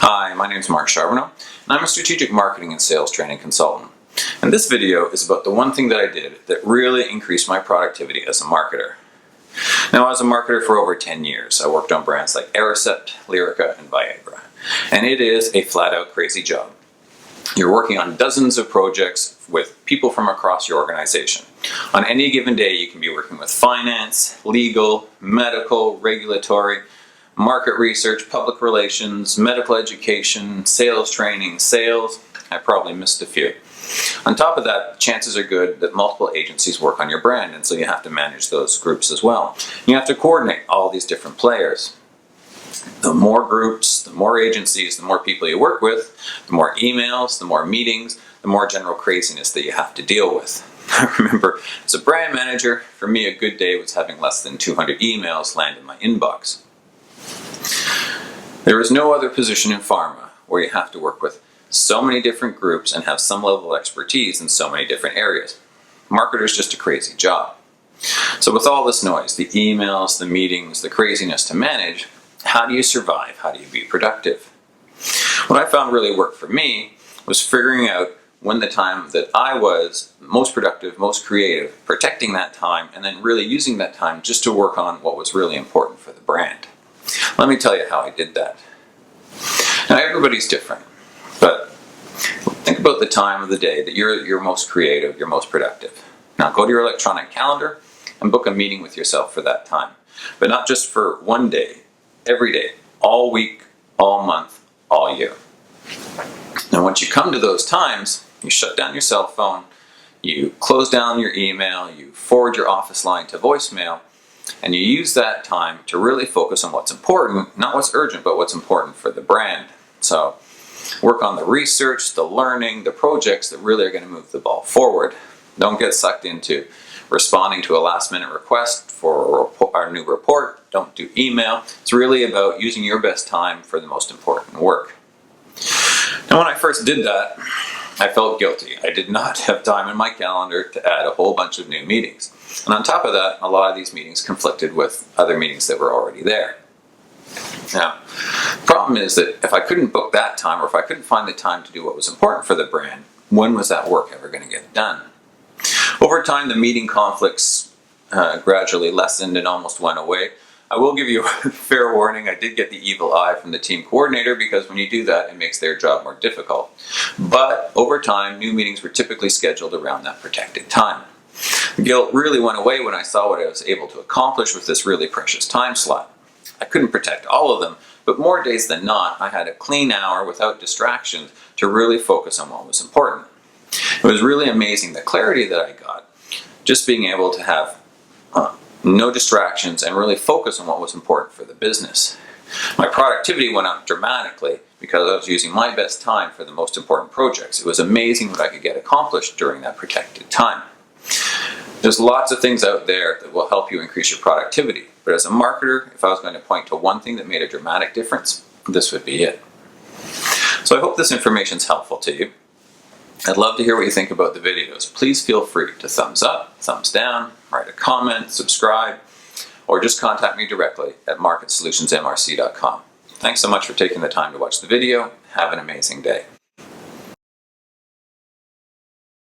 Hi, my name is Marc Charbonneau, and I'm a strategic marketing and sales training consultant. And this video is about the one thing that I did that really increased my productivity as a marketer. Now, I was a marketer for over 10 years. I worked on brands like Aricept, Lyrica, and Viagra. And it is a flat-out crazy job. You're working on dozens of projects with people from across your organization. On any given day, you can be working with finance, legal, medical, regulatory, market research, public relations, medical education, sales training, sales. I probably missed a few. On top of that, chances are good that multiple agencies work on your brand, and so you have to manage those groups as well. You have to coordinate all these different players. The more groups, the more agencies, the more people you work with, the more emails, the more meetings, the more general craziness that you have to deal with. I remember, as a brand manager, for me a good day was having less than 200 emails land in my inbox. There is no other position in pharma where you have to work with so many different groups and have some level of expertise in so many different areas. Marketer is just a crazy job. So with all this noise, the emails, the meetings, the craziness to manage, how do you survive? How do you be productive? What I found really worked for me was figuring out when the time that I was most productive, most creative, protecting that time, and then really using that time just to work on what was really important for the brand. Let me tell you how I did that. Now, everybody's different, but think about the time of the day that you're most creative, you're most productive. Now, go to your electronic calendar and book a meeting with yourself for that time. But not just for one day, every day, all week, all month, all year. Now, once you come to those times, you shut down your cell phone, you close down your email, you forward your office line to voicemail, and you use that time to really focus on what's important, not what's urgent, but what's important for the brand. So work on the research, the learning, the projects that really are going to move the ball forward. Don't get sucked into responding to a last-minute request for our new report. Don't do email. It's really about using your best time for the most important work. Now, when I first did that, I felt guilty. I did not have time in my calendar to add a whole bunch of new meetings. And on top of that, a lot of these meetings conflicted with other meetings that were already there. Now, the problem is that if I couldn't book that time, or if I couldn't find the time to do what was important for the brand, when was that work ever going to get done? Over time, the meeting conflicts gradually lessened and almost went away. I will give you a fair warning, I did get the evil eye from the team coordinator, because when you do that, it makes their job more difficult. But over time, new meetings were typically scheduled around that protected time. The guilt really went away when I saw what I was able to accomplish with this really precious time slot. I couldn't protect all of them, but more days than not, I had a clean hour without distractions to really focus on what was important. It was really amazing the clarity that I got, just being able to have no distractions and really focus on what was important for the business. My productivity went up dramatically because I was using my best time for the most important projects. It was amazing what I could get accomplished during that protected time. There's lots of things out there that will help you increase your productivity, but as a marketer, if I was going to point to one thing that made a dramatic difference, this would be it. So I hope this information is helpful to you. I'd love to hear what you think about the videos. Please feel free to thumbs up, thumbs down, write a comment, subscribe, or just contact me directly at marc@solutionsmrc.com. Thanks so much for taking the time to watch the video. Have an amazing day.